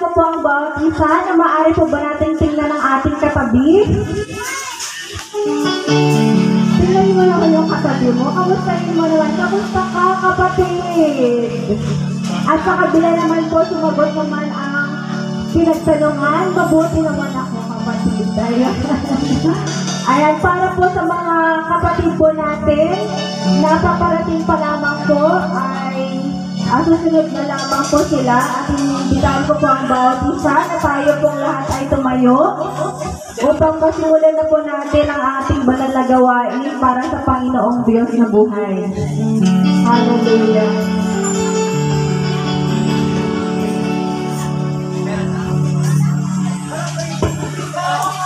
ko po ang bawat isa na maaari po ba natin tingnan ang ating katabi? Tingnan mo naman yung katabi mo. Kamustahin mo naman. Kamusta ka, kapatid? At sa kabila naman po, sumagot naman ang pinagtanungan. Mabuti naman ako, kapatid. Ayan, para po sa mga kapatid po natin, napaparating pa lamang po ay susunod na lamang po sila at inimbitahan ko po ang bawat isa na tayo pong lahat ay tumayo upang masimulan na po natin ang ating banal na gawain para sa Panginoong Diyos na buhay. Hallelujah.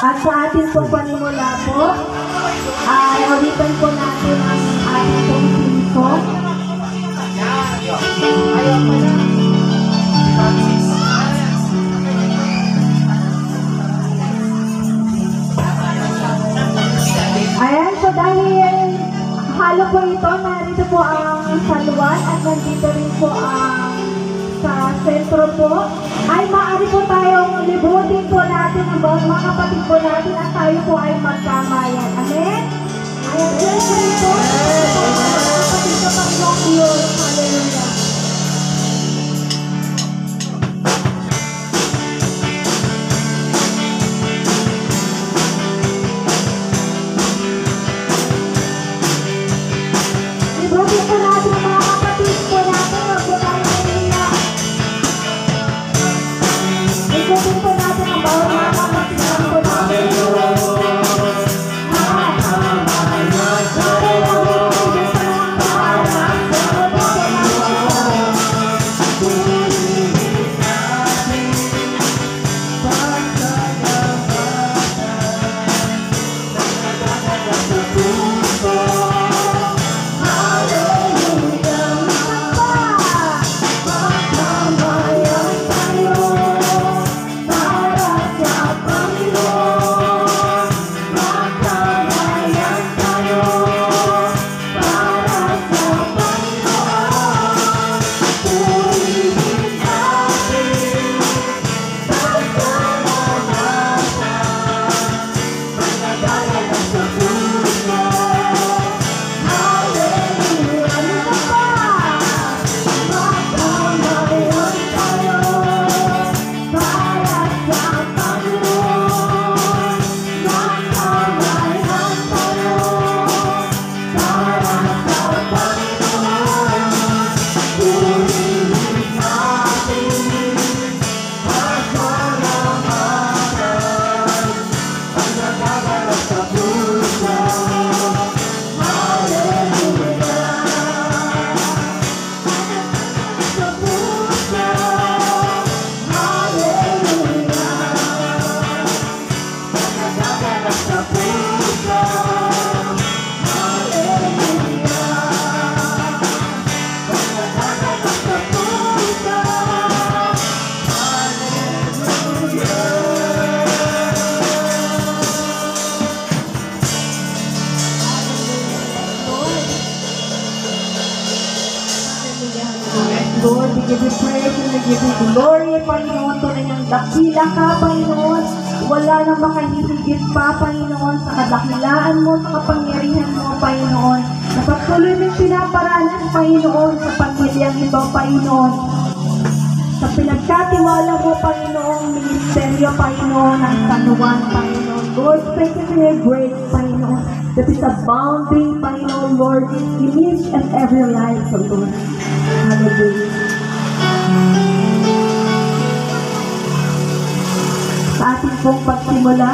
At sa ating pong panimula po, ay ulitin po natin ang ating pong sinso. Ayaw pa na. Ayan, so dahil halo po ito, narito po ang saluan at nandito rin po ang sa sentro po, ay maaari po tayong libutin po natin ang bawat mga kapatid po natin at tayo po ay magkamayan. Amen? Ayan, sentro po, mga kapatid sa Panginoong Diyos. Hallelujah. Libutin po natin ang mga kapatid po natin. Huwag po tayo naiiyak. Libutin po natin ang bawat mga kapatid po natin. Lord, we give you praise and we give you glory, Panginoon. Tunay ng dakila ka, Panginoon. Wala nang makahisigit pa, Panginoon, sa kadakilaan mo, sa kapangyarihan mo, Panginoon. Napatuloy mong pinaparanas, Panginoon, sa pamilyang ito, Panginoon. Sa pinagkatiwala mo, Panginoon, ministeryo, Panginoon, ang sanuan, Panginoon. Lord, thank you for your grace, Panginoon, that is abounding, Panginoon, Lord, in each and every life, Lord. Hallelujah. Sa ating pong pagsimula,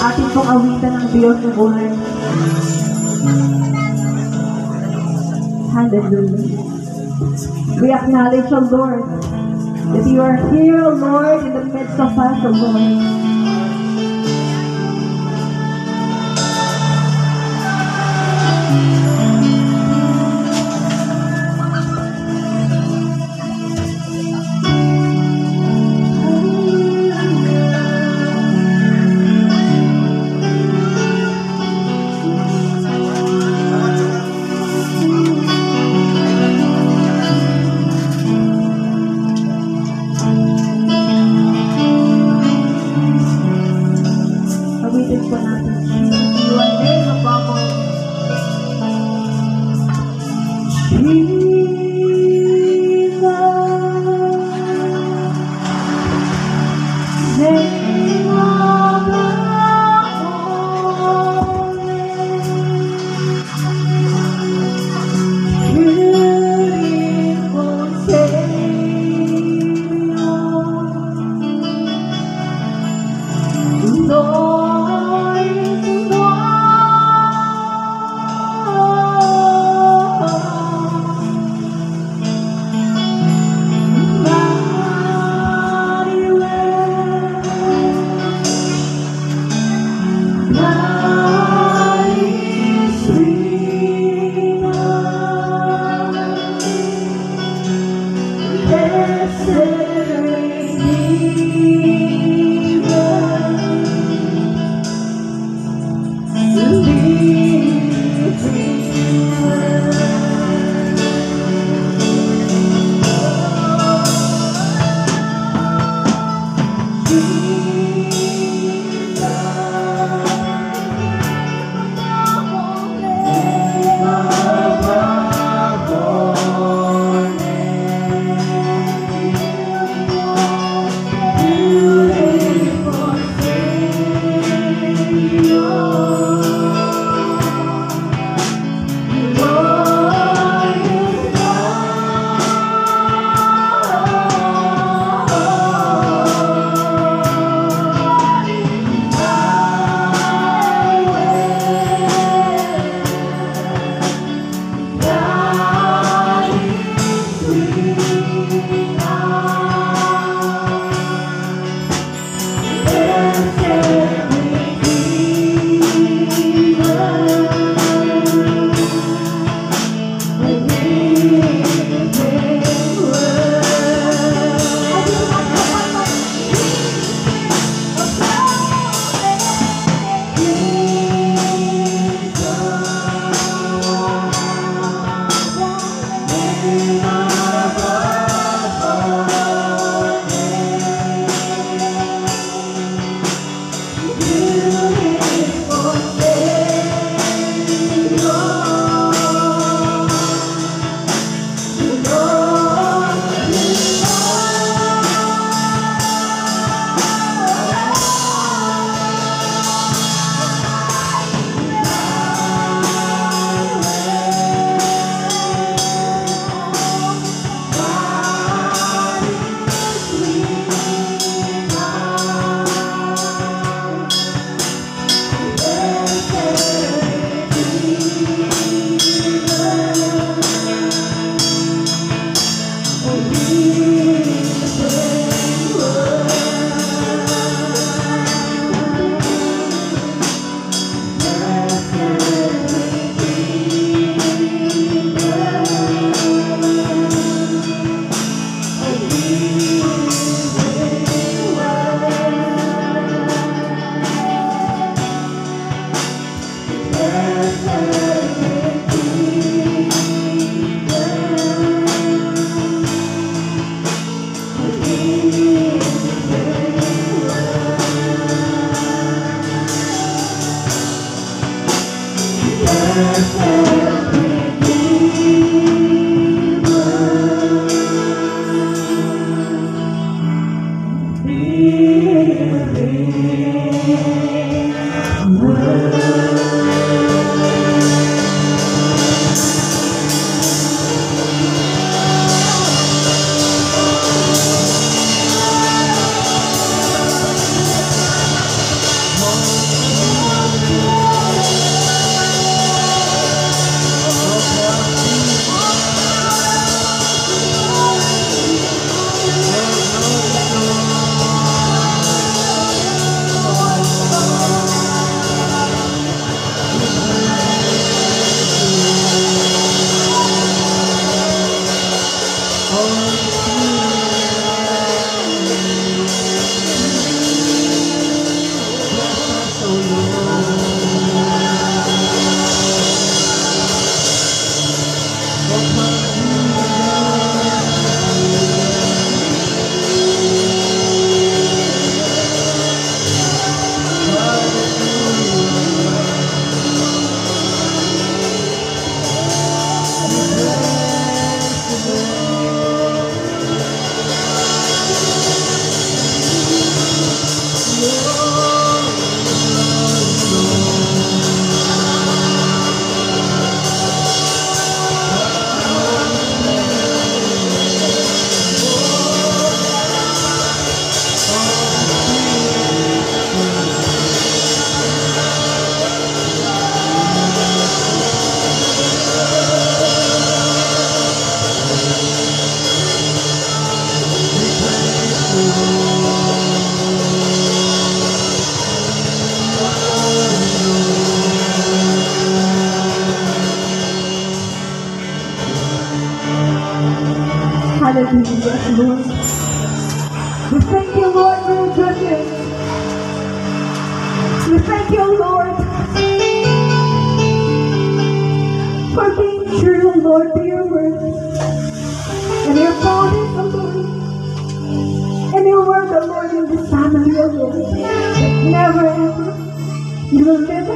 ating pong awitan ng Diyos ng buhay. Hallelujah. We acknowledge, O Lord, that you are here, O Lord, in the midst of us, O Lord. Hallelujah, Lord. We thank you, Lord, for your goodness. We thank you, Lord, for being true, Lord, to your word. And your promise, O Lord. And your word the Lord in this family alone. Never ever. You will never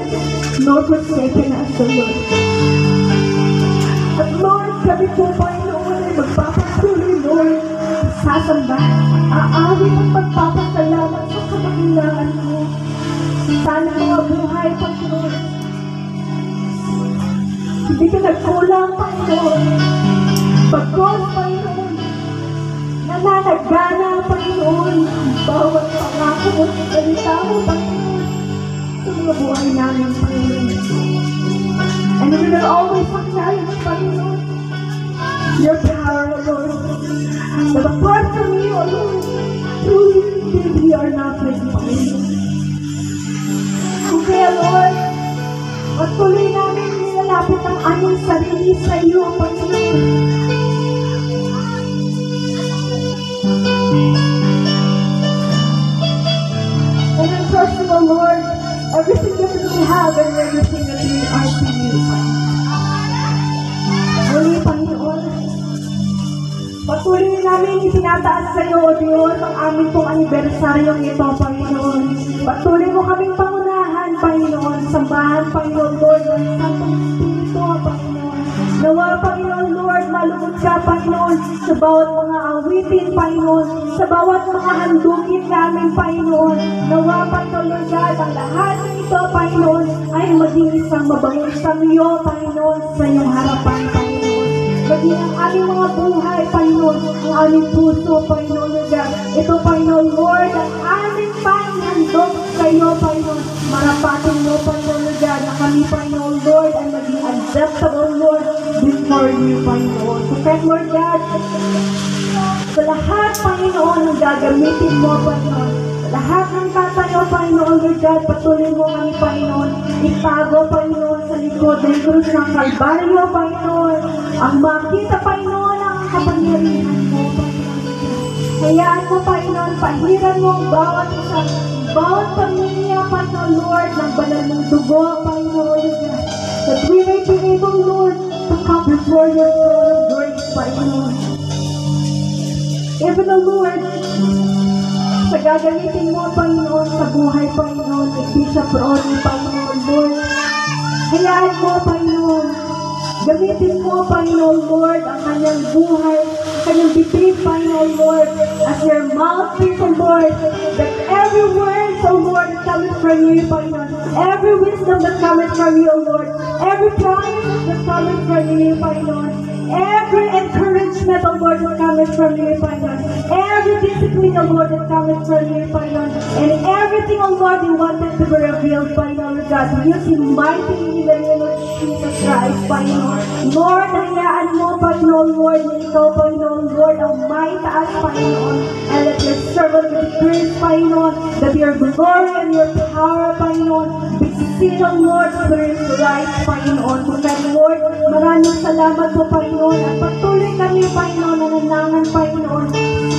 nor forsaken us, the Lord. At Lord, kami po, Panginoon, ay magpapatuloy, Lord, sasamba, aawit at magpapasalamat sa kadakilaan mo. Sana mga buhay, Panginoon. Hindi ka nagkulang, Panginoon. Pagkos, Panginoon, nananagana, Panginoon, bawat pangako mo sa salita mo, Panginoon, sa mga buhay namin, Panginoon. And we will always acknowledge, Panginoon, your power, Lord. But apart from you, Lord, truly, we are nothing, Panginoon. Kaya, Lord, patuloy namin nilalapit ang aming sarili sa iyo, Panginoon. And I'm trusting the Lord, everything that we have and everything that we are to you. Muli, Panginoon, patuloy namin itinataas sa iyo, O Diyos, ang aming pong anibersaryong ito, Panginoon. Patuloy mo kaming pangunahan, Panginoon, sambahan, Panginoon, Lord, ng Santong Espiritu, Panginoon. Nawa, Panginoon, Lord, malugod ka, Panginoon, sa bawat mga awitin, Panginoon, sa bawat mga handugin namin, Panginoon. Nawa, Panginoon, Lord God, ang lahat ng ito, Panginoon, ay maging isang mabangong samyo, Panginoon, sa iyong harapan, Panginoon. Maging ang aming mga buhay, Panginoon, ang aming puso, Panginoon, Lord God. Ito, Panginoon, Lord, ang aming panghandog sa iyo, Panginoon. Marapatin mo, Panginoon, Lord God, na kami, Panginoon, Lord, ay maging acceptable, Lord, before you, Panginoon. So, kahit, Lord God, sa lahat, Panginoon, ang gagamitin mo, Panginoon, sa lahat ng tatayo, Panginoon, Lord God, patuloy mo kami, Panginoon, itago, Panginoon, sa likod ng krus ng Kalbaryo, Panginoon, ang makita, Panginoon, ang kapangyarihan mo, Panginoon. Hayaan mo, Panginoon, pahiran mo ang bawat isa, bawat pamilya, Panginoon, Lord, ng banal ng dugo, Panginoon, Lord God, that we may be able, Lord, to come before your throne of grace, Panginoon. Even the Lord, sa gagamitin mo, Panginoon, sa buhay, Panginoon, ni Bishop Ronnie, Panginoon, Lord. Hayaan mo, Panginoon, gamitin mo, Panginoon, Lord, ang kanyang buhay, ang kanyang bibig, Panginoon, Lord, as your mouthpiece, O Lord, that every word, O Lord, that comes from you, Panginoon, every wisdom that comes from you, O Lord, every promise that comes from you, Panginoon, every encouragement, O Lord, that comes from you, Panginoon, every discipline, O Lord, that comes from you, Panginoon, and everything, O Lord, you wanted to be revealed, Panginoon, God, use him mightily in the name of Jesus Christ, Panginoon. Lord, hayaan mo, Panginoon, Lord, na ikaw, Panginoon, Lord, ang may taas, Panginoon, and let your servant be praised, Panginoon, that your glory and your power, Panginoon, be seen, O Lord, through his life, Panginoon. Kaya, Lord, maraming salamat po, Panginoon, at patuloy kami, Panginoon, nananangan, Panginoon,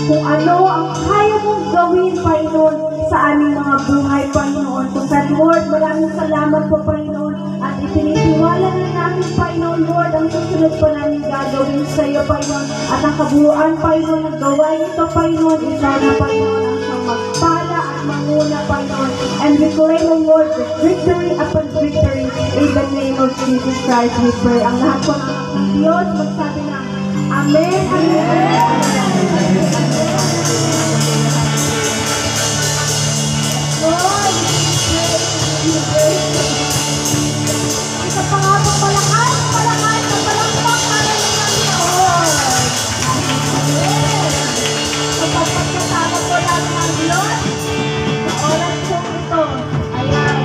kung ano ang kaya mong gawin, Panginoon, sa aming mga buhay, Panginoon. Kaya, Lord, maraming salamat po, Panginoon, at itinitiwala na namin, Panginoon, Lord, ang susunod pa namin gagawin sa iyo, Panginoon, at ang kabuuan, Panginoon, ng gawain ito, Panginoon, ikaw na, Panginoon, ang siyang magpala at manguna, Panginoon, and we claim, O Lord, the victory upon victory in the name of Jesus Christ, we pray. Ang lahat po ng Diyos, magsabi na, Amen, Amen, Lord, we pray. Isa pa nga po, palakay, na palakpak para naman yun. Kapag pagkasama po namin ang Diyos, sa oras po ito, ayan.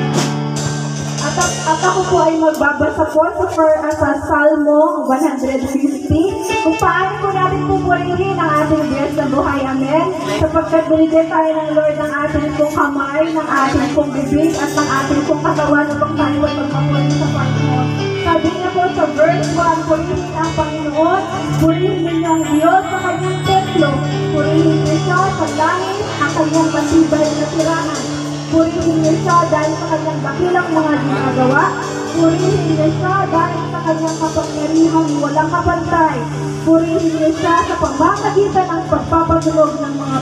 At ako po ay magbabasa po sa Salmo 150, kung paano po natin pupurihin ang ating Diyos na buhay, amen? Sapagkat binigyan tayo ng Lord ng ating pong kamay, ng ating pong bibig, at ng ating pong katawan upang tayo ay magpapurihin sa Panginoon. Sabi niya po sa verse 1, purihin ang Panginoon, purihin ninyo ang Diyos sa kanyang templo, purihin niyo siya sa langit, ang kanyang matibay na tirahan. Purihin niyo siya dahil sa kanyang dakilang mga ginagawa. Purihin niyo siya dahil sa kanyang kapangyarihan walang kapantay. Purihin niyo siya sa pamamagitan ng pagpapatulog ng mga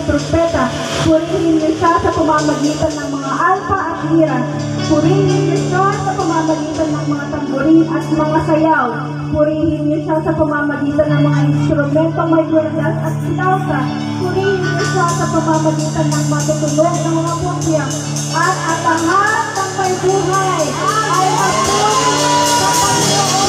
propeta. Purihin niyo siya sa pamamagitan ng mga alpa at lira. Purihin niyo siya sa pamamagitan ng mga tamburi at mga sayaw. Purihin niyo siya sa pamamagitan ng mga instrumentong may gurdas at silausa. Purihin niyo siya sa pamamagitan ng matutunog ng mga puntya. At ang lahat ng may buhay ay magpuri sa Panginoon.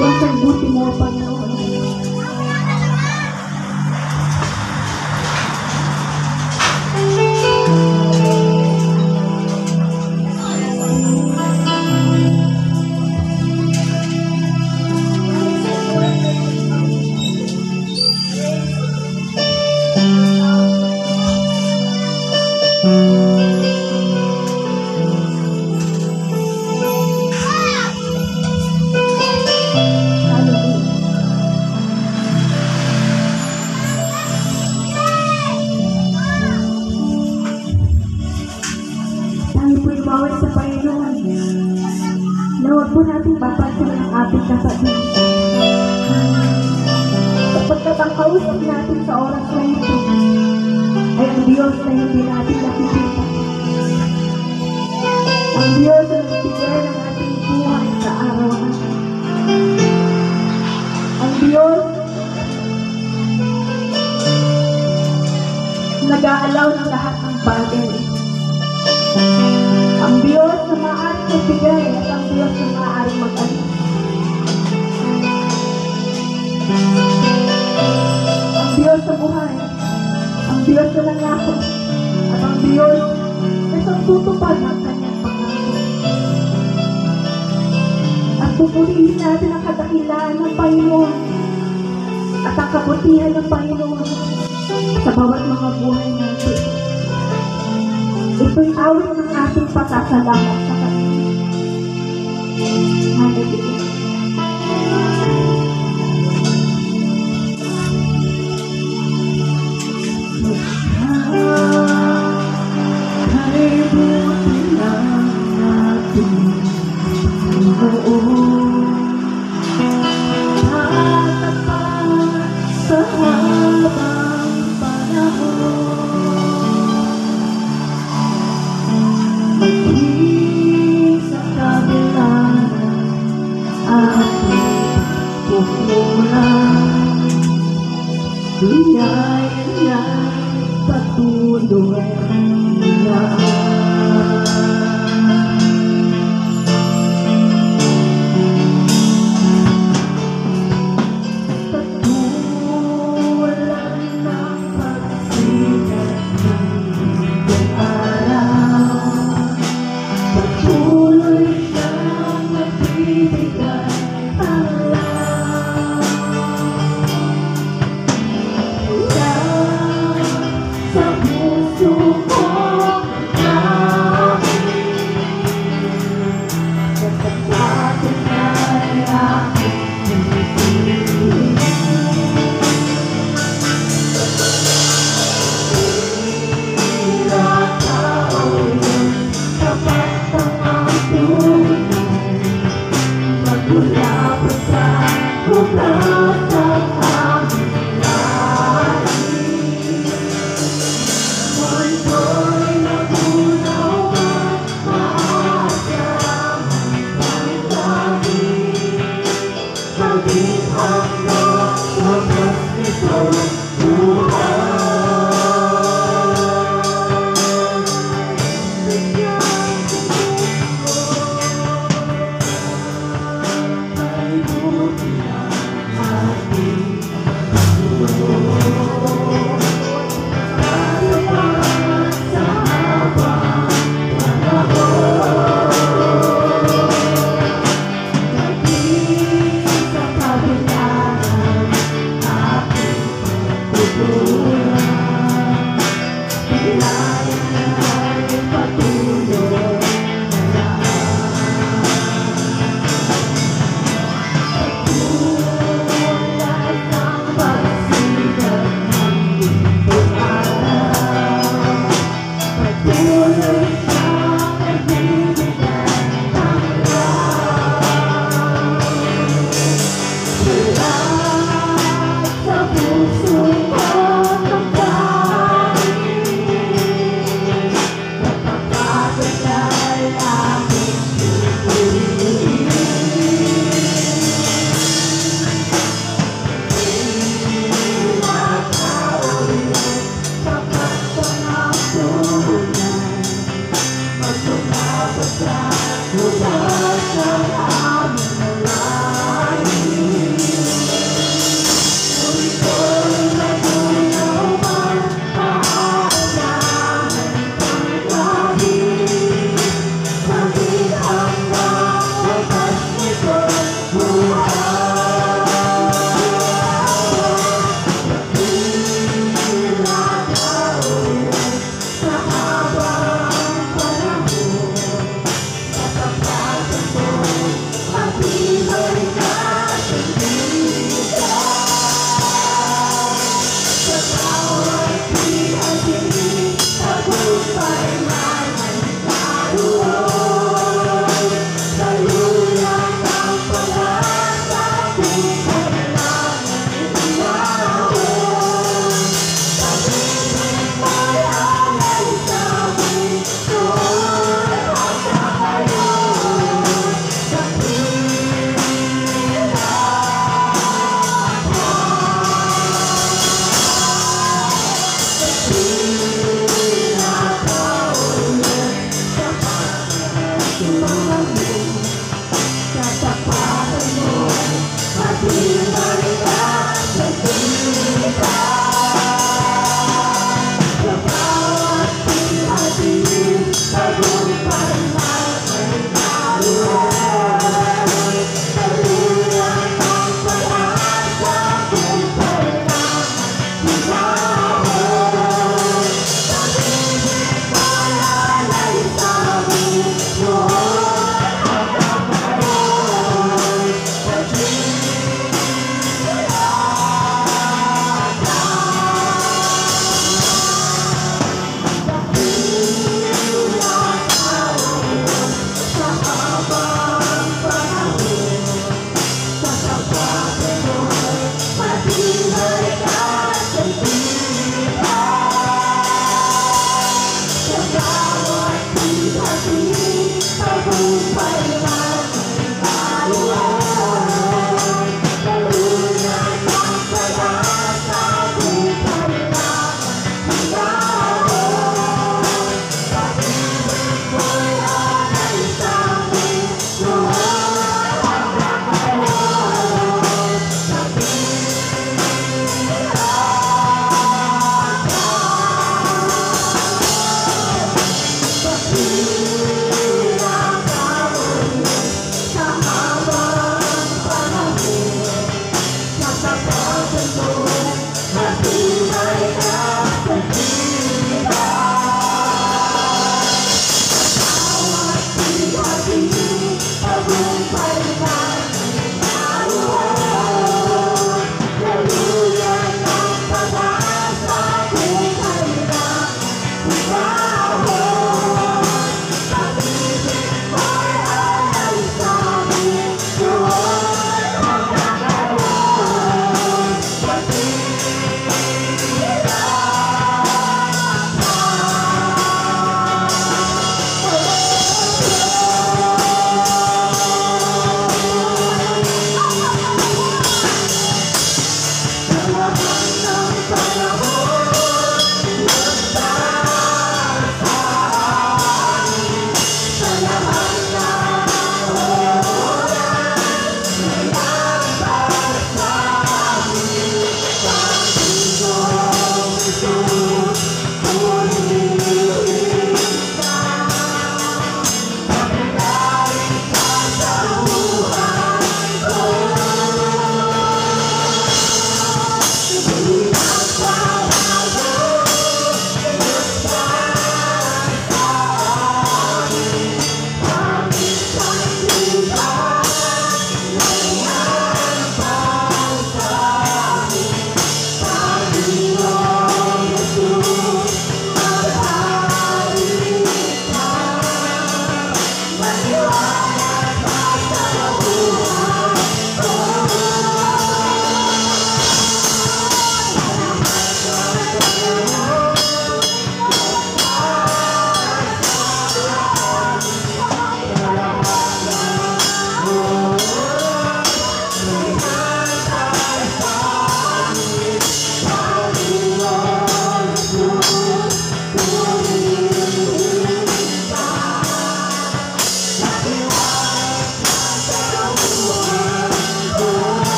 Sadyang ang buti mo, Panginoon. Bawal sa Panginoon na huwag po natin papansin ang ating kapatid. Sapagkat ang kausap natin sa oras na ito ay ang Diyos na hindi natin nakikita. Ang Diyos na nagbigay ng ating buhay sa araw-araw. Ang Diyos nag-aalaw ng lahat ng bagay. Ang Diyos na maaaring magbigay at ang Diyos na maaaring mag-alok. Ang Diyos sa buhay, ang Diyos na nangako, at ang Diyos na isang tutupad ng kanyang pangako. At pupurihin natin ang kadakilaan ng Panginoon at ang kabutihan ng Panginoon sa bawat mga buhay natin. Ito'y awit ng ating pasasalamat sa Kanya. Hallelujah. Kay buti lang natin, Panginoon, tatapat sa habang panahon. Sa kabila ating pupunan, biyaya niya patuloy na. Patulan ng pagsikat ng araw, patuloy siya Pagkakanay aking pinipili.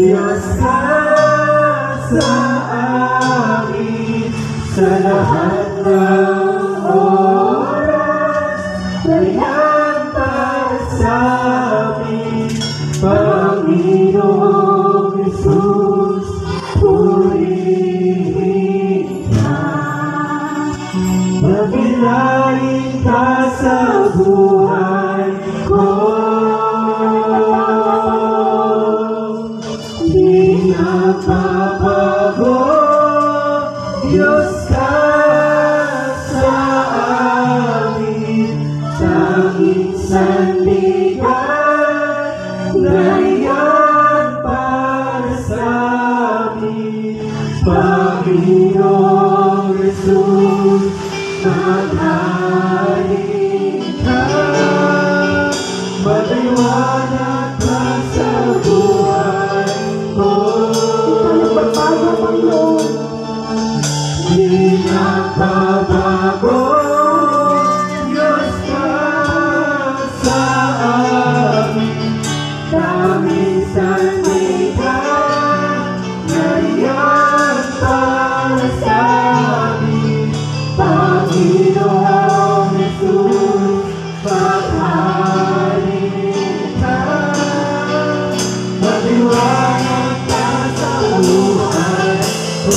Diyos ka sa amin, sa lahat ng oras, ganyan para sa amin, Panginoong Jesus, purihin ka. Magbilayin ka sa buhay ko, di nagbabago. Diyos ka sa amin, tanging sandigan, ganyan para sa amin, Panginoong Jesus, maghain ka, maliwanag ka sa buhay ko. Nagbabago, Panginoon. Di nagbabago, Diyos ka sa amin, tanging sandigan, ganyan para sa amin, Panginoong Jesus, maghain ka, maliwanag ka sa buhay ko.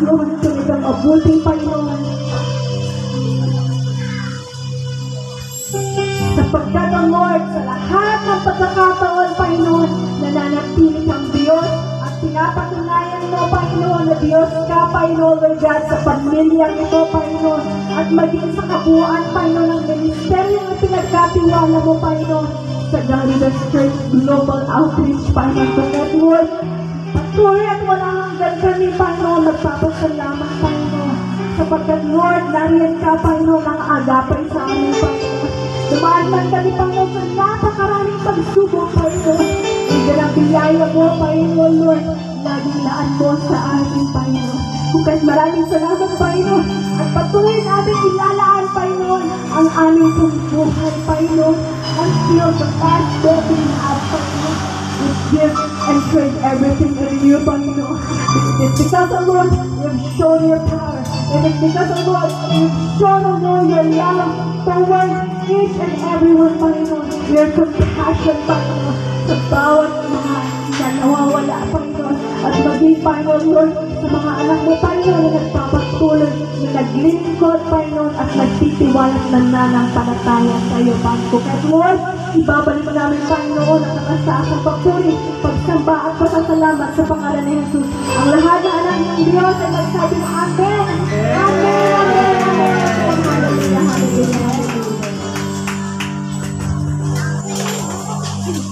Panginoon, talagang mabuting Panginoon. Sapagkat ang Lord, sa lahat ng pagkakataon, Panginoon, nananatili kang Diyos at pinapatunayan mo, Panginoon, na Diyos ka, Panginoon, Lord God, sa pamilyang ito, Panginoon, at maging sa kabuuan, Panginoon, ng ministeryo na pinagkatiwala mo, Panginoon, sa Galilee's Church Global Outreach, Panginoon, Pagkat, Lord, patuloy at walang hanggan kami, Panginoon, nagpapasalamat, Panginoon, sapagkat, Lord, nariyan ka, Panginoon, ang agapay sa amin, Panginoon. Dumaan man kami, Panginoon, sa napakaraming pagsubok, Panginoon. Hindi ang biyaya mo, Panginoon, Lord. Laging laan mo sa amin, Panginoon. Kung maraming salamat, Panginoon. At patuloy natin ilalaan, Panginoon, ang aming buhay, Panginoon. Until the last breath we have, Panginoon. We give and trade everything in you, Panginoon. It's because of Lord, you've shown your power. And it's because of Lord, you've shown, O Lord, your love towards each and everyone, Panginoon. Your compassion, Panginoon, sa bawat mga na nawawala, Panginoon. At maging, Panginoon, Lord, sa mga anak mo, Panginoon, na nagpapatuloy, na naglingkod, Panginoon, at nagtitiwala at nananampalataya sa iyo, Panginoon. At Lord, ibabalik mo namin, Panginoon, ang nakasaasang papuri, pagsamba at pasasalamat sa pangalan ni Jesus. Ang lahat na anak ng Diyos ay magsabi ng Amen! Amen! Amen! Amen! Hallelujah! Hallelujah!